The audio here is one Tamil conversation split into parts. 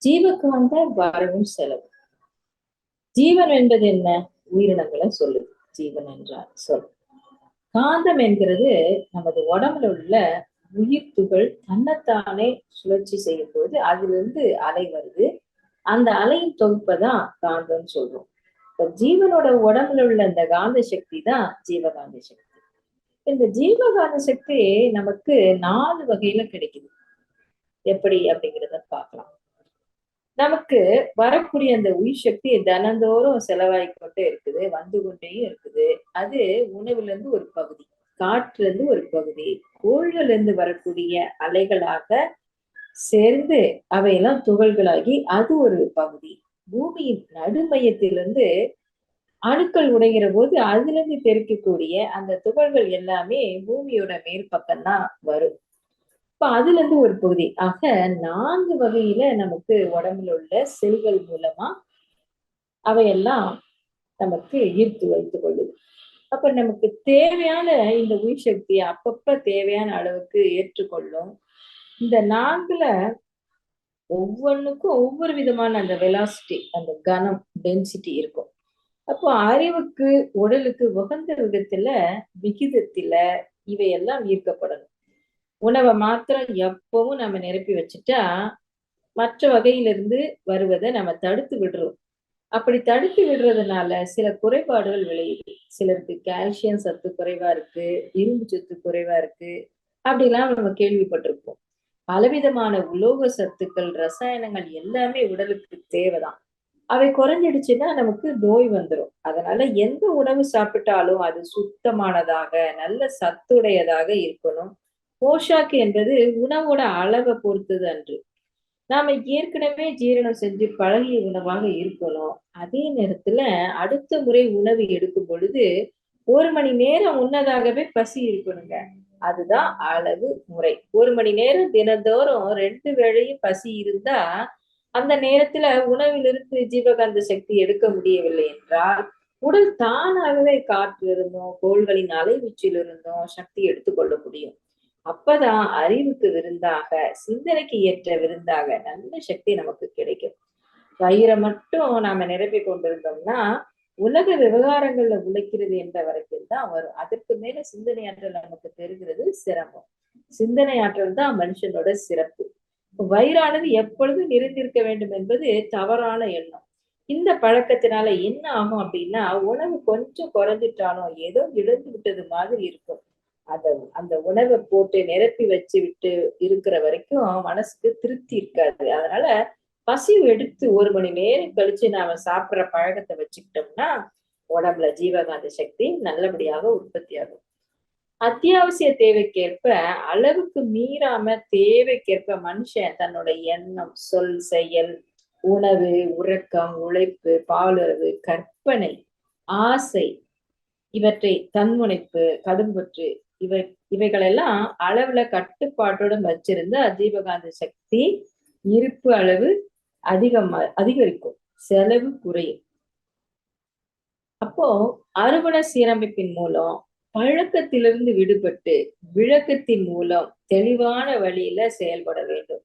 ஜீவகாந்த வரவும் செலவு. ஜீவன் என்பது என்ன? உயிரினங்களை சொல்லுது ஜீவன் என்றால் சொல். காந்தம் என்கிறது நமது உடம்புல உள்ள உயிர் துகள் தன்னைத்தானே சுழற்சி செய்யும் போது அதிலிருந்து அலை வருது. அந்த அலையின் தொகுப்பதான் காந்தம் சொல்றோம். இப்ப ஜீவனோட உடம்புல உள்ள இந்த காந்த சக்தி தான் ஜீவகாந்த சக்தி. இந்த ஜீவகாந்த சக்தி நமக்கு 4 வகையில கிடைக்குது. எப்படி அப்படிங்கிறத பார்க்கலாம். நமக்கு வரக்கூடிய அந்த உயிர் சக்தி தினந்தோறும் செலவாகிக்கொண்டே இருக்குது, வந்து கொண்டே இருக்குது. அது உணவுல இருந்து ஒரு பகுதி, காற்றுல இருந்து ஒரு பகுதி, கோள்கள் இருந்து வரக்கூடிய அலைகளாக சேர்ந்து அவையெல்லாம் துகள்களாகி அது ஒரு பகுதி. பூமியின் நடுமையத்திலிருந்து அணுக்கள் உடைகிற போது அதுல இருந்து தெறிக்கக்கூடிய அந்த துகள்கள் எல்லாமே பூமியோட மேல் பக்கம்தான் வரும். இப்ப அதுல இருந்து ஒரு பகுதி. ஆக 4 வகையில நமக்கு உடம்புல உள்ள செல்கள் மூலமா அவையெல்லாம் நமக்கு ஈர்த்து வைத்துக் கொள்ளுது. அப்ப நமக்கு தேவையான இந்த உயிர் சக்தியை அப்பப்ப தேவையான அளவுக்கு ஏற்றுக்கொள்ளும். இந்த 4ல ஒவ்வொன்றுக்கும் ஒவ்வொரு விதமான அந்த வெலாசிட்டி, அந்த கனம், டென்சிட்டி இருக்கும். அப்போ அறிவுக்கு உடலுக்கு உகந்த விகிதத்துல இவையெல்லாம் ஈர்க்கப்படணும். உணவை மாத்திரம் எப்பவும் நம்ம நிரப்பி வச்சுட்டா மற்ற வகையிலிருந்து வருவதை நம்ம தடுத்து விடுறோம். அப்படி தடுத்து விடுறதுனால சில குறைபாடுகள் விளையுது. சிலருக்கு கால்சியம் சத்து குறைவா இருக்கு, இரும்பு சத்து குறைவா இருக்கு, அப்படிலாம் நம்ம கேள்விப்பட்டிருப்போம். பலவிதமான உலோக சத்துக்கள், ரசாயனங்கள் எல்லாமே உடலுக்கு தேவைதான். அவை குறைஞ்சிடுச்சுன்னா நமக்கு நோய் வந்துடும். அதனால எந்த உணவு சாப்பிட்டாலும் அது சுத்தமானதாக, நல்ல சத்துடையதாக இருக்கணும். போஷாக்கு என்பது உணவோட அளவை பொறுத்தது அன்று. நாம ஏற்கனவே ஜீரணம் செஞ்சு பழகிய உணவாக இருக்கணும். அதே நேரத்துல அடுத்த முறை உணவு எடுக்கும் பொழுது 1 மணி நேரம் முன்னதாகவே பசி இருக்கணுங்க. அதுதான் அளவு முறை. 1 மணி நேரம் தினந்தோறும் 2 வேளையும் பசி இருந்தா அந்த நேரத்துல உணவிலிருந்து ஜீவகாந்த சக்தி எடுக்க முடியவில்லை என்றால் உடல் தானாகவே காற்று இருந்தும் கோள்களின் அலைவீச்சில் இருந்தும் சக்தி எடுத்துக்கொள்ள முடியும். அப்பதான் அறிவுக்கு விருந்தாக, சிந்தனைக்கு ஏற்ற விருந்தாக நல்ல சக்தி நமக்கு கிடைக்கும். வயிறை மட்டும் நாம நிரப்பி கொண்டிருந்தோம்னா உலக விவகாரங்கள்ல உழைக்கிறது என்ற வரைக்கும் தான் வரும். அதற்கு மேல சிந்தனை ஆற்றல் நமக்கு பெறுகிறது சிரமம். சிந்தனை ஆற்றல் தான் மனுஷனோட சிறப்பு. வயிறானது எப்பொழுதும் நிறைந்திருக்க வேண்டும் என்பது தவறான எண்ணம். இந்த பழக்கத்தினால என்ன ஆகும் அப்படின்னா உணவு கொஞ்சம் குறைஞ்சிட்டாலும் ஏதோ இழந்து விட்டது மாதிரி இருக்கும். அந்த உணவை போட்டு நிரப்பி வச்சு விட்டு இருக்கிற வரைக்கும் மனசுக்கு திருப்தி இருக்காது. அதனால பசி எடுத்து 1 மணி நேரம் கழிச்சு நாம சாப்பிடுற பழக்கத்தை வச்சுக்கிட்டோம்னா உடம்புல ஜீவகாந்த சக்தி நல்லபடியாக உற்பத்தி ஆகும். அத்தியாவசிய தேவைக்கேற்ப அளவுக்கு மீறாம தேவைக்கேற்ப மனுஷன் தன்னோட எண்ணம், சொல், செயல், உணவு, உறக்கம், உழைப்பு, பாலுறவு, கற்பனை, ஆசை, இவற்றை தன்முனைப்பு, கடும்பற்று இவைகளெல்லாம் அளவுல கட்டுப்பாட்டுடன் வச்சிருந்த ஜீவகாந்த சக்தி இருப்பு அளவு அதிகரிக்கும், செலவு குறையும். அப்போ அறுவடை சீரமைப்பின் மூலம் பழக்கத்திலிருந்து விடுபட்டு விளக்கத்தின் மூலம் தெளிவான வழியில செயல்பட வேண்டும்.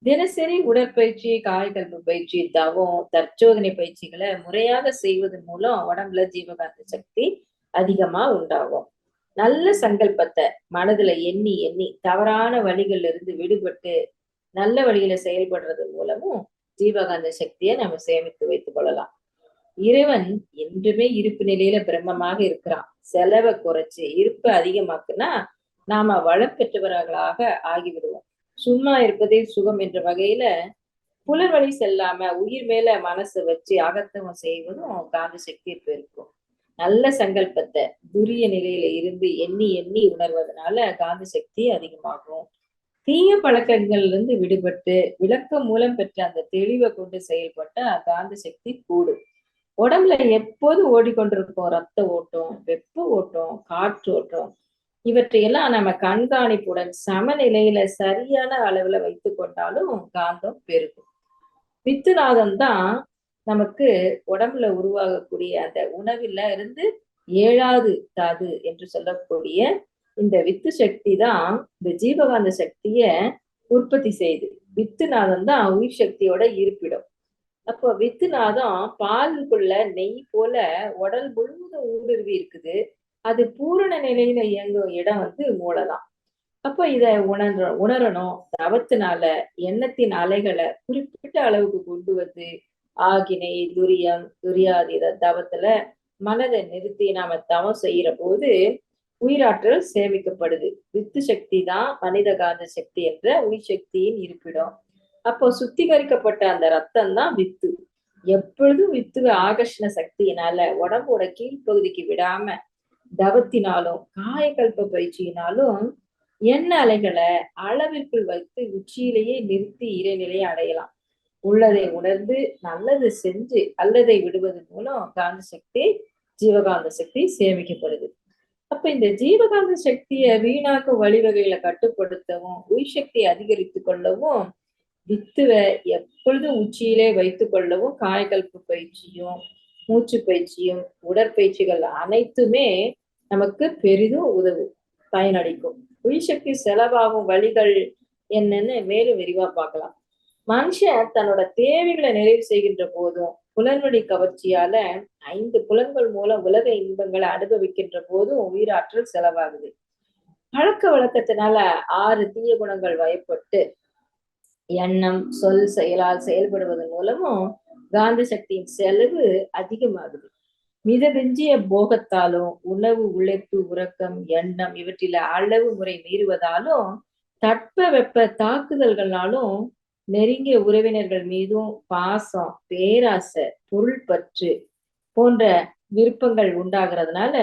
தினசரி உடற்பயிற்சி, காய்கல்பு பயிற்சி, தவம், தற்சோதனை பயிற்சிகளை முறையாக செய்வதன் மூலம் உடம்புல ஜீவகாந்த சக்தி அதிகமா உண்டாகும். நல்ல சங்கல்பத்தை மனதுல எண்ணி எண்ணி தவறான வழிகள்ல இருந்து விடுபட்டு நல்ல வழியில செயல்படுறது மூலமும் ஜீவகாந்த சக்தியை நம்ம சேமித்து வைத்துக் கொள்ளலாம். இறைவன் என்றுமே இருப்பு நிலையில பிரம்மமாக இருக்கிறான். செலவை குறைச்சு இருப்பு அதிகமாக்குனா நாம வளம் பெற்றவர்களாக ஆகிவிடுவோம். சும்மா இருப்பதே சுகம் என்ற வகையில புலர் வழி செல்லாம உயிர் மேல மனசை வச்சு அகத்தவம் செய்வதும் காந்த சக்தி பெருக்கும். நல்ல சங்கல்பத்தை துரிய நிலையில இருந்து எண்ணி எண்ணி உணர்வதனால காந்த சக்தி அதிகமாகும். தீய பழக்கங்கள்ல இருந்து விடுபட்டு விளக்கம் மூலம் பெற்ற அந்த தெளிவை கொண்டு செயல்பட்ட காந்த சக்தி கூடும். உடம்புல எப்போது ஓடிக்கொண்டிருக்கோம் ரத்த ஓட்டம், வெப்ப ஓட்டம், காற்று ஓட்டம், இவற்றையெல்லாம் நம்ம கண்காணிப்புடன் சமநிலையில சரியான அளவுல வைத்துக் கொண்டாலும் காந்தம் பெருகும். பித்துநாதம் தான் நமக்கு உடம்புல உருவாகக்கூடிய அந்த உணவுல இருந்து 7வது தாது என்று சொல்லக்கூடிய இந்த வித்து சக்தி தான் இந்த ஜீவகாந்த சக்திய உற்பத்தி செய்யுது. வித்துநாதம் தான் உயிர் சக்தியோட இருப்பிடம். அப்போ வித்துநாதம் பாலுக்குள்ள நெய் போல உடல் முழுவதும் ஊடுருவி இருக்குது. அது பூரண நிலையில இயங்கும் இடம் மூளைதான். அப்ப இத உணரணும். தவத்தினால எண்ணத்தின் அலைகளை குறிப்பிட்ட அளவுக்கு கொண்டு வந்து ஆகினை, துரியம், துரியாதீத தவத்துல மனதை நிறுத்தி நாம தவம் செய்யற போது உயிராற்றல் சேமிக்கப்படுது. வித்து சக்தி தான் மனித காந்த சக்தி என்ற உயிர் சக்தியின் இருப்பிடம். அப்போ சுத்திகரிக்கப்பட்ட அந்த ரத்தம் தான் வித்து. எப்பொழுதும் வித்துவ ஆகர்ஷண சக்தியினால உடம்போட கீழ்ப்பகுதிக்கு விடாம தவத்தினாலும் காயக்கல்ப பயிற்சியினாலும் எண்ண அலைகளை அளவிற்குள் வைத்து உச்சியிலேயே நிறுத்தி இறைநிலையை அடையலாம். உள்ளதை உணர்ந்து நல்லது செஞ்சு அல்லதை விடுவது மூலம் காந்த சக்தி, ஜீவகாந்த சக்தி சேமிக்கப்படுது. அப்ப இந்த ஜீவகாந்த சக்தியை வீணாக்கும் வழிவகைகளை கட்டுப்படுத்தவும் உயிர் சக்தியை அதிகரித்து கொள்ளவும் வித்துவை எப்பொழுதும் உச்சியிலே வைத்துக் கொள்ளவும் காயக்கல்ப பயிற்சியும் மூச்சு பயிற்சியும் உடற்பயிற்சிகள் அனைத்துமே நமக்கு பெரிதும் உதவும், பயனளிக்கும். உயிர் சக்தி செலவாகும் வழிகள் என்னன்னு மேலும் விரிவா பார்க்கலாம். மனுஷன் தன்னோட தேவைகளை நிறைவு செய்கின்ற போதும் புலன்வழி கவர்ச்சியால 5 புலன்கள் மூலம் உலக இன்பங்களை அனுபவிக்கின்ற போதும் உயிராற்றல் செலவாகுது. பழக்க வழக்கத்தினால 6 தீய குணங்கள் வயப்பட்டு எண்ணம், சொல், செயலால் செயல்படுவதன் மூலமும் காந்த சக்தியின் செலவு அதிகமாகுது. மிதவெஞ்சிய போகத்தாலும் உணவு, உழைப்பு, உறக்கம், எண்ணம் இவற்றில அளவு முறை மீறுவதாலும் தட்ப வெப்ப தாக்குதல்களாலும் நெருங்கிய உறவினர்கள் மீதும் பாசம், பேராசை, பொருள் பற்று போன்ற விருப்பங்கள் உண்டாகிறதுனால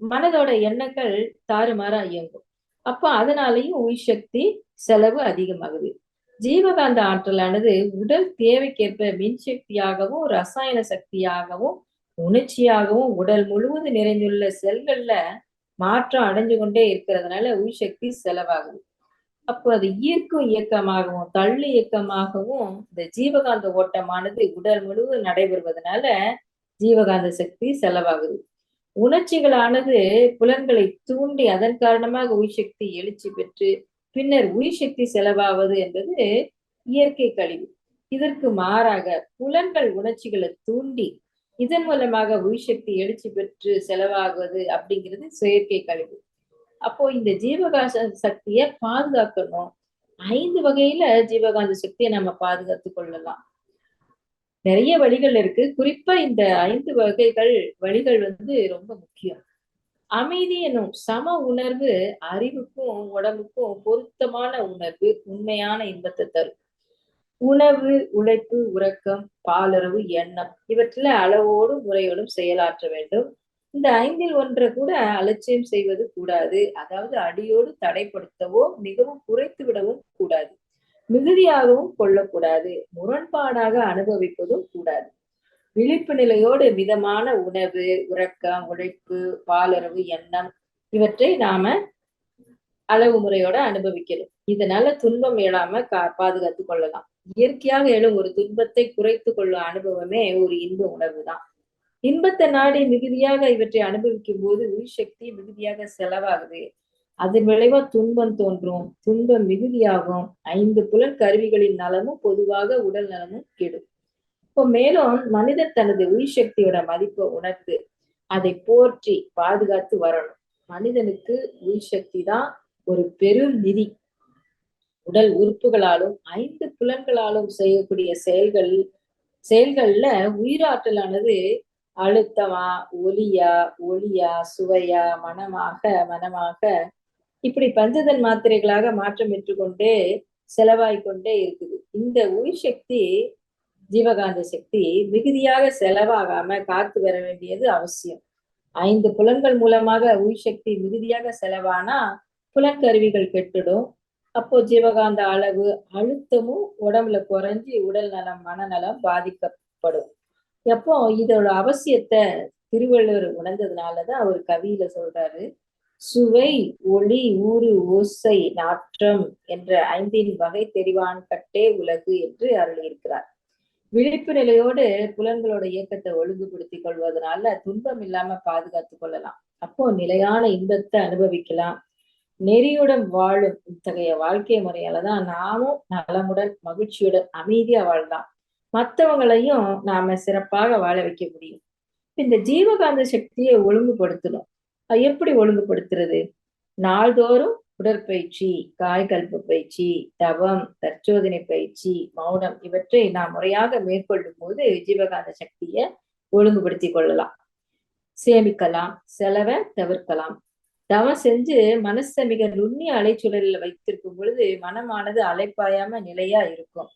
மனதோட எண்ணங்கள் தாறுமாறா இயங்கும். அப்ப அதனாலேயும் உயிர் சக்தி செலவு அதிகமாகுது. ஜீவகாந்த ஆற்றலானது உடல் தேவைக்கேற்ப மின்சக்தியாகவும் ரசாயன சக்தியாகவும் உணர்ச்சியாகவும் உடல் முழுவதும் நிறைந்துள்ள செல்கள்ல மாற்றம் அடைஞ்சு கொண்டே இருக்கிறதுனால உயிர் சக்தி செலவாகுது. அப்போ அது ஈர்க்கும் இயக்கமாகவும் தள்ளு இயக்கமாகவும் இந்த ஜீவகாந்த ஓட்டமானது உடல் முழுவதும் நடைபெறுவதனால ஜீவகாந்த சக்தி செலவாகுது. உணர்ச்சிகளானது புலன்களை தூண்டி அதன் காரணமாக உயிர் சக்தி எழுச்சி பெற்று பின்னர் உயிர் சக்தி செலவாவது என்பது இயற்கை கழிவு. இதற்கு மாறாக புலன்கள் உணர்ச்சிகளை தூண்டி இதன் மூலமாக உயிர் சக்தி எழுச்சி பெற்று செலவாகுவது அப்படிங்கிறது செயற்கை கழிவு. அப்போ இந்த ஜீவகாந்த சக்தியை பாதுகாக்கணும். 5 வகையில ஜீவகாந்த சக்தியை நம்ம பாதுகாத்து கொள்ளலாம். நிறைய வழிகள் இருக்கு. குறிப்பா இந்த 5 வழிகள் ரொம்ப முக்கியம். அமைதி எனும் சம உணர்வு அறிவுக்கும் உடம்புக்கும் பொருத்தமான உணர்வு உண்மையான இன்பத்தை தரும். உணவு, உழைப்பு, உறக்கம், பாலுறவு, எண்ணம் இவற்றில அளவோடும் முறையோடும் செயலாற்ற வேண்டும். இந்த 5ல் ஒன்றை கூட அலட்சியம் செய்வது கூடாது. அதாவது அடியோடு தடைப்படுத்தவோ மிகவும் குறைத்து விடவும் கூடாது. மிகுதியாகவும் கொள்ளக்கூடாது. முரண்பாடாக அனுபவிப்பதும் கூடாது. விழிப்பு நிலையோடு மிதமான உணவு, உறக்கம், உழைப்பு, பாலுறவு, எண்ணம் இவற்றை நாம அளவு முறையோட அனுபவிக்கணும். இதனால துன்பம் எழாம பாதுகாத்து கொள்ளலாம். இயற்கையாக எழும் ஒரு துன்பத்தை குறைத்து கொள்ளும் அனுபவமே ஒரு இன்ப உணர்வு தான். இன்பத்தை நாடி மிகுதியாக இவற்றை அனுபவிக்கும் போது உயிர் சக்தி மிகுதியாக செலவாகுது. அதன் விளைவா துன்பம் தோன்றும். துன்பம் மிகுதியாகும். 5 புலன் கருவிகளின் நலமும் பொதுவாக உடல் நலமும் கெடும். இப்போ மேலும் மனிதன் தனது உயிர் சக்தியோட மதிப்பை உணர்ந்து அதை போற்றி பாதுகாத்து வரணும். மனிதனுக்கு உயிர் சக்தி தான் ஒரு பெரும் நிதி. உடல் உறுப்புகளாலும் 5 புலன்களாலும் செய்யக்கூடிய செயல்கள்ல உயிராற்றலானது அழுத்தமா, ஒளியா, சுவையா, மனமாக இப்படி பஞ்சதன் மாத்திரைகளாக மாற்றம் பெற்று கொண்டே செலவாய்க்கொண்டே இருக்குது. இந்த உயிர் சக்தி, ஜீவகாந்த சக்தி மிகுதியாக செலவாகாம காத்து வர வேண்டியது அவசியம். 5 புலன்கள் மூலமாக உயிர் சக்தி மிகுதியாக செலவானா புலன்கருவிகள் கெட்டுடும். அப்போ ஜீவகாந்த அளவு அழுத்தமும் உடம்புல குறைஞ்சி உடல் நலம், மனநலம் பாதிக்கப்படும். எப்போ இதோட அவசியத்தை திருவள்ளுவர் உணர்ந்ததுனாலதான் அவர் கவியில சொல்றாரு, சுவை, ஒளி, ஊறு, ஓசை, நாற்றம் என்ற 5 வகை தெரிவான் கட்டே உலகு என்று அருளியிருக்கிறார். விழிப்பு நிலையோடு புலன்களோட இயக்கத்தை ஒழுங்குபடுத்திக் கொள்வதனால துன்பம் இல்லாம பாதுகாத்து கொள்ளலாம். அப்போ நிலையான இன்பத்தை அனுபவிக்கலாம். நெறியுடன் வாழும் இத்தகைய வாழ்க்கை முறையாலதான் நாமும் நலமுடன் மகிழ்ச்சியுடன் அமைதியா வாழலாம். மற்றவங்களையும் நாம சிறப்பாக வாழ வைக்க முடியும். இந்த ஜீவகாந்த சக்தியை ஒழுங்குபடுத்தணும். அது எப்படி ஒழுங்குபடுத்துறது? நாள்தோறும் உடற்பயிற்சி, காய்கல்ப பயிற்சி, தவம், தற்சோதனை பயிற்சி, மௌனம் இவற்றை நாம் முறையாக மேற்கொள்ளும் போது ஜீவகாந்த சக்தியை ஒழுங்குபடுத்திக் கொள்ளலாம். சேமிக்கலாம், செலவை தவிர்க்கலாம். தவம் செஞ்சு மனசை மிக நுண்ணிய அலைச்சூழலில் வைத்திருக்கும் பொழுது மனமானது அலைப்பாயாம நிலையா இருக்கும்.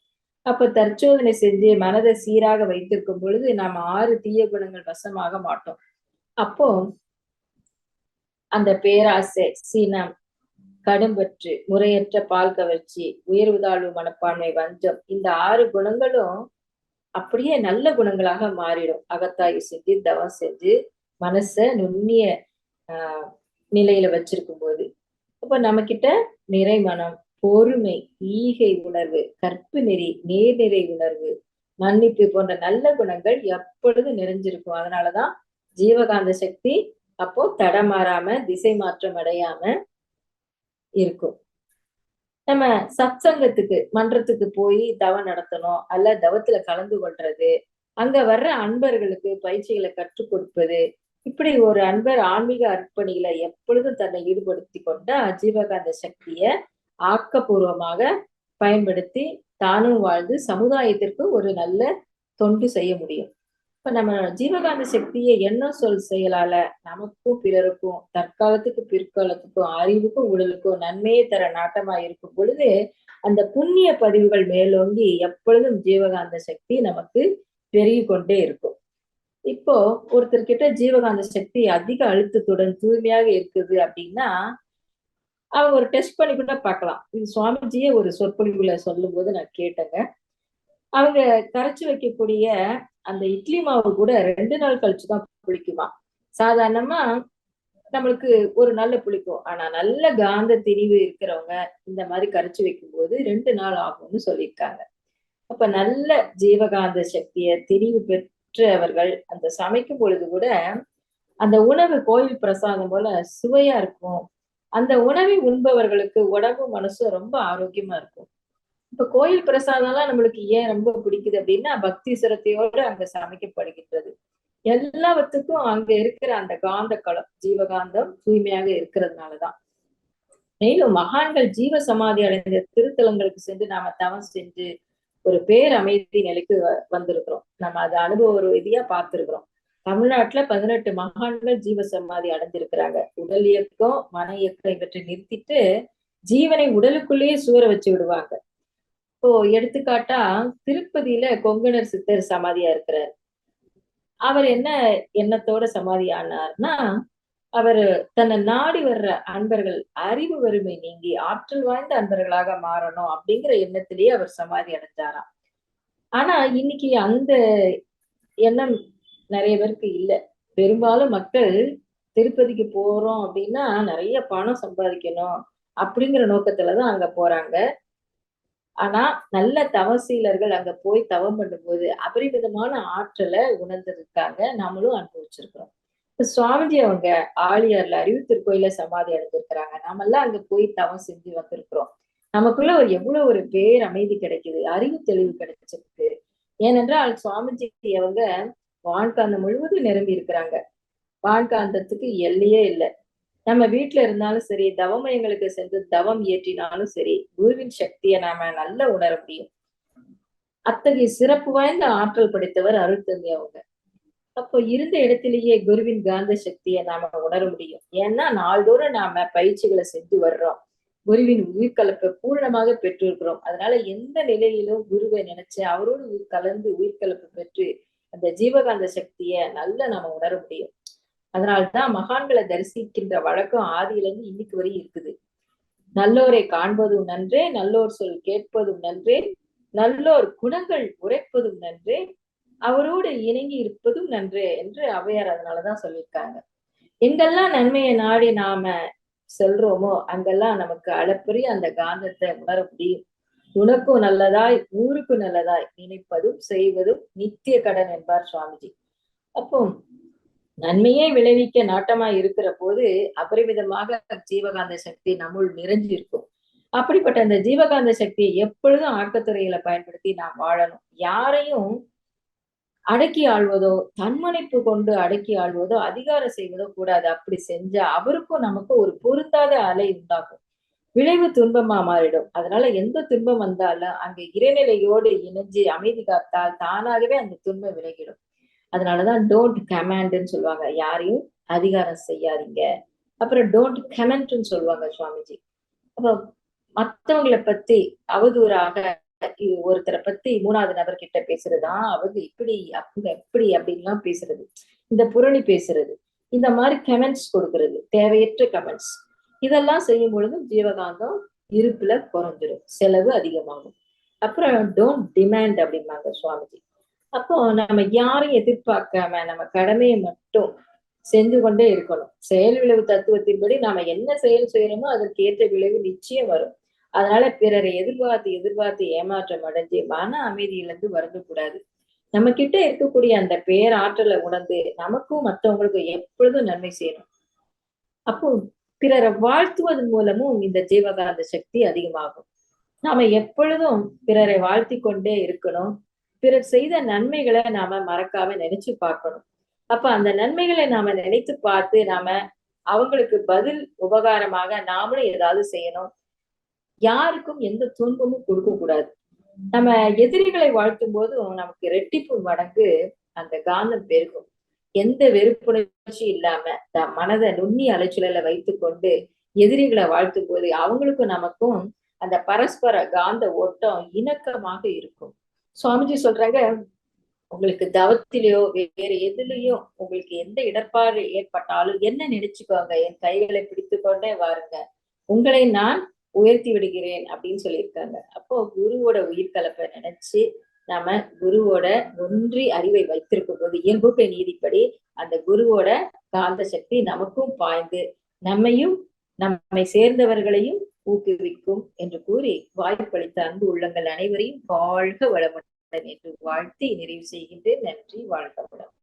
அப்ப தற்சோதனை செஞ்சு மனதை சீராக வைத்திருக்கும் பொழுது நாம் 6 தீய குணங்கள் வசமாக மாட்டோம். அப்போ அந்த பேராசை, சினம், கடும்பற்று, முறையற்ற பால் கவர்ச்சி, உயர்வு தாழ்வு மனப்பான்மை, வஞ்சம் இந்த 6 குணங்களும் அப்படியே நல்ல குணங்களாக மாறிடும். அகத்தாய்வு செஞ்சு தவம் செஞ்சு மனச நுண்ணிய நிலையில வச்சிருக்கும் போது. அப்ப நம்ம கிட்ட நிறைமனம், பொறுமை, ஈகை உணர்வு, கற்பு நெறி, நேர்நிறை உணர்வு, மன்னிப்பு போன்ற நல்ல குணங்கள் எப்பொழுதும் நிறைஞ்சிருக்கும். அதனாலதான் ஜீவகாந்த சக்தி அப்போ தடமாறாம திசை மாற்றம் அடையாம இருக்கும். நம்ம சத்சங்கத்துக்கு மன்றத்துக்கு போய் தவம் நடத்தணும், அல்ல தவத்துல கலந்து கொள்றது, அங்க வர்ற அன்பர்களுக்கு பயிற்சிகளை கற்றுக் கொடுப்பது, இப்படி ஒரு அன்பர் ஆன்மீக அர்ப்பணிகளை எப்பொழுதும் தன்னை ஈடுபடுத்தி கொண்ட ஜீவகாந்த சக்திய ஆக்கப்பூர்வமாக பயன்படுத்தி தானும் வாழ்ந்து சமுதாயத்திற்கு ஒரு நல்ல தொண்டு செய்ய முடியும். இப்ப நம்ம ஜீவகாந்த சக்தியை எண்ணம் சொல் செயலால நமக்கும் பிறருக்கும் தற்காலத்துக்கு பிற்காலத்துக்கும் அறிவுக்கும் உடலுக்கும் நன்மையை தர நாட்டமா இருக்கும் பொழுது அந்த புண்ணிய பதிவுகள் மேலோங்கி எப்பொழுதும் ஜீவகாந்த சக்தி நமக்கு பெருகி கொண்டே இருக்கும். இப்போ ஒருத்தர்கிட்ட ஜீவகாந்த சக்தி அதிக அழுத்தத்துடன் தூய்மையாக இருக்குது அப்படின்னா அவங்க ஒரு டெஸ்ட் பண்ணி கூட பார்க்கலாம். இது சுவாமிஜியே ஒரு சொற்பொழிவுல சொல்லும் போது நான் கேட்டேங்க. அவங்க கரைச்சு வைக்கக்கூடிய அந்த இட்லி மாவு கூட 2 நாள் கழிச்சுதான் புளிக்குமா. சாதாரணமா நம்மளுக்கு ஒரு நாள்ல புளிக்கும். ஆனா நல்ல காந்த திரிவு இருக்கிறவங்க இந்த மாதிரி கரைச்சு வைக்கும் போது 2 நாள் ஆகும்னு சொல்லியிருக்காங்க. அப்ப நல்ல ஜீவகாந்த சக்திய திரிவு பெற்றவர்கள் அந்த சமைக்கும் பொழுது கூட அந்த உணவு கோயில் பிரசாதம் போல சுவையா இருக்கும். அந்த உணவை உண்பவர்களுக்கு உடம்பு மனசும் ரொம்ப ஆரோக்கியமா இருக்கும். இப்ப கோயில் பிரசாதம் எல்லாம் நம்மளுக்கு ஏன் ரொம்ப பிடிக்குது அப்படின்னா பக்தி சிரத்தையோடு அங்க சமைக்கப்படுகின்றது. எல்லாவற்றுக்கும் அங்க இருக்கிற அந்த காந்த களம் ஜீவகாந்தம் தூய்மையாக இருக்கிறதுனாலதான். மேலும் மகான்கள் ஜீவ சமாதி அடைந்த திருத்தலங்களுக்கு சென்று நாம தவம் செஞ்சு ஒரு பேரமைதி நிலைக்கு வந்திருக்கிறோம். நம்ம அதை அனுபவ ரீதியா பார்த்திருக்கிறோம். தமிழ்நாட்டுல 18 மகான்கள் ஜீவ சமாதி அடைஞ்சிருக்கிறாங்க. உடல் இயக்கம், மன இயக்கம் இவற்றை நிறுத்திட்டு ஜீவனை உடலுக்குள்ளேயே சூற வச்சு விடுவாங்க. இப்போ எடுத்துக்காட்டா திருப்பதியில கொங்கணர் சித்தர் சமாதியா இருக்கிறார். அவர் என்ன எண்ணத்தோட சமாதி ஆனார்னா, அவர் தன்னை நாடி வர்ற அன்பர்கள் அறிவு வறுமை நீங்கி ஆற்றல் வாய்ந்த அன்பர்களாக மாறணும் அப்படிங்கிற எண்ணத்திலேயே அவர் சமாதி அடைஞ்சாராம். ஆனா இன்னைக்கு அந்த எண்ணம் நிறைய பேருக்கு இல்ல. பெரும்பாலும் மக்கள் திருப்பதிக்கு போறோம் அப்படின்னா நிறைய பணம் சம்பாதிக்கணும் அப்படிங்கிற நோக்கத்துலதான் அங்க போறாங்க. ஆனா நல்ல தவசீலர்கள் அங்க போய் தவம் பண்ணும்போது அபரிமிதமான ஆற்றலை உணர்ந்திருக்காங்க. நம்மளும் அனுபவிச்சிருக்கிறோம். இப்ப சுவாமிஜி அவங்க ஆழியார்ல அறிவுத்திருக்கோயில சமாதி அடைஞ்சிருக்கிறாங்க. நாமெல்லாம் அங்க போய் தவம் செஞ்சு வந்திருக்கிறோம். நமக்குள்ள ஒரு எவ்வளவு ஒரு பேர் அமைதி கிடைக்குது, அறிவு தெளிவு கிடைச்சிருக்கு. ஏனென்றால் சுவாமிஜி அவங்க வான்காந்தம் முழுவதும் நிரம்பி இருக்கிறாங்க. வான்காந்தத்துக்கு எல்லையே இல்லை. நம்ம வீட்டுல இருந்தாலும் சரி, தவமயங்களுக்கு சென்று தவம் இயற்றினாலும் சரி, குருவின் சக்தியை நாம நல்லா உணர முடியும். அத்தகைய சிறப்பு வாய்ந்த ஆற்றல் படைத்தவர் அருள் தந்தை அவங்க. அப்போ இருந்த இடத்திலேயே குருவின் காந்த சக்தியை நாம உணர முடியும். ஏன்னா நாள்தோறும் நாம பயிற்சிகளை செஞ்சு வர்றோம். குருவின் உயிர்கலப்பை பூர்ணமாக பெற்றிருக்கிறோம். அதனால எந்த நிலையிலும் குருவை நினைச்சு அவரோடு கலந்து உயிர்கலப்பு பெற்று அந்த ஜீவகாந்த சக்தியை நல்லா நாம உணர முடியும். அதனால்தான் மகான்களை தரிசிக்கின்ற வழக்கம் ஆதியிலிருந்து இன்னைக்கு வரை இருக்குது. நல்லோரை காண்பதும் நன்றே, நல்லோர் சொல் கேட்பதும் நன்றே, நல்லோர் குணங்கள் உரைப்பதும் நன்றே, அவரோடு இணங்கி இருப்பதும் நன்றே என்று ஔவையார் அதனாலதான் சொல்லியிருக்காங்க. எங்கெல்லாம் நன்மையை நாடி நாம செல்றோமோ அங்கெல்லாம் நமக்கு அளப்பரிய அந்த காந்தத்தை உணர முடியும். உனக்கும் நல்லதாய் ஊருக்கும் நல்லதாய் நினைப்பதும் செய்வதும் நித்திய கடன் என்பார் சுவாமிஜி. அப்போ நன்மையே விளைவிக்க நாட்டமா இருக்கிற போது அபரிமிதமாக ஜீவகாந்த சக்தி நம்முள் நிறைஞ்சிருக்கும். அப்படிப்பட்ட அந்த ஜீவகாந்த சக்தியை எப்பொழுதும் ஆக்கத்துறைகளை பயன்படுத்தி நாம் வாழணும். யாரையும் அடக்கி ஆள்வதோ, தன்முனைப்பு கொண்டு அடக்கி ஆள்வதோ, அதிகாரம் செய்வதோ கூடாது. அப்படி செஞ்சா அவருக்கும் நமக்கும் ஒரு பொருந்தாத அலை உண்டாகும். விளைவு துன்பமா மாறிடும். அதனால எந்த துன்பம் வந்தாலும் அங்க இறைநிலையோடு இணைஞ்சு அமைதி காத்தால் தானாகவே அந்த துன்பம் விலகிடும். அதனாலதான் டோன்ட் கமாண்ட்ன்னு சொல்லுவாங்க. யாரையும் அதிகாரம் செய்யாதீங்க. அப்புறம் டோன்ட் கமெண்ட்ன்னு சொல்லுவாங்க சுவாமிஜி. அப்ப மத்தவங்களை பத்தி அவதூறாக ஒருத்தரை பத்தி 3வது நபர் கிட்ட பேசுறதா அவங்க இப்படி அவங்க எப்படி அப்படின்லாம் பேசுறது, இந்த புரணி பேசுறது, இந்த மாதிரி கமெண்ட்ஸ் கொடுக்கறது, தேவையற்ற கமெண்ட்ஸ், இதெல்லாம் செய்யும் பொழுது ஜீவகாந்தம் இருப்புல குறைஞ்சிடும், செலவு அதிகமாகும். அப்புறம் டோன்ட் டிமாண்ட் அப்படிம்பாங்க சுவாமிஜி. அப்போ நம்ம யாரையும் எதிர்பார்க்காம நம்ம கடமையை மட்டும் செஞ்சு கொண்டே இருக்கணும். செயல் விளைவு தத்துவத்தின்படி நாம என்ன செயல் செய்யறோமோ அதற்கு ஏற்ற விளைவு நிச்சயம் வரும். அதனால பிறரை எதிர்பார்த்து எதிர்பார்த்து ஏமாற்றம் அடைஞ்சு மன அமைதியிலிருந்து வருந்தக்கூடாது. நம்ம கிட்ட இருக்கக்கூடிய அந்த பேராற்றலை உணர்ந்து நமக்கும் மற்றவங்களுக்கும் எப்பொழுதும் நன்மை செய்யணும். அப்போ பிறரை வாழ்த்துவதன் மூலமும் இந்த ஜீவகாந்த சக்தி அதிகமாகும். நாம எப்பொழுதும் பிறரை வாழ்த்தி கொண்டே இருக்கணும். பிறர் செய்த நன்மைகளை நாம மறக்காம நினைச்சு பார்க்கணும். அப்ப அந்த நன்மைகளை நாம நினைத்து பார்த்து நாம அவங்களுக்கு பதில் உபகாரமாக நாமளும் ஏதாவது செய்யணும். யாருக்கும் எந்த துன்பமும் கொடுக்க கூடாது. நம்ம எதிரிகளை வாழ்த்தும் போதும் நமக்கு ரெட்டிப்பு மடங்கு அந்த காந்தம் பெருகும். எந்த வெறுப்புணர்ச்சி இல்லாம மனதை நுண்ணி அலைச்சல வைத்துக் கொண்டு எதிரிகளை வாழ்த்தும் போது அவங்களுக்கும் நமக்கும் அந்த பரஸ்பர காந்த ஓட்டம் இணக்கமாக இருக்கும். சுவாமிஜி சொல்றாங்க, உங்களுக்கு தவத்திலேயோ வேற எதுலயும் உங்களுக்கு எந்த இடர்பாடு ஏற்பட்டாலும் என்ன நினைச்சுக்கோங்க, என் கைகளை பிடித்து கொண்டே வாருங்க, உங்களை நான் உயர்த்தி விடுகிறேன் அப்படின்னு சொல்லியிருக்காங்க. அப்போ குருவோட உயிர்கலப்பை நினைச்சு நாம குருவோட ஒன்றி அறிவை வைத்திருக்கும் போது இயல்புக்கு நீதிப்படி அந்த குருவோட காந்த சக்தி நமக்கும் பாய்ந்து நம்மையும் நம்மை சேர்ந்தவர்களையும் ஊக்குவிக்கும் என்று கூறி வாய்ப்பளித்த அன்பு உள்ளங்கள் அனைவரையும் வாழ்க வளமுடன் என்று வாழ்த்தி நிறைவு செய்கின்றேன். நன்றி. வாழ்க வளம்.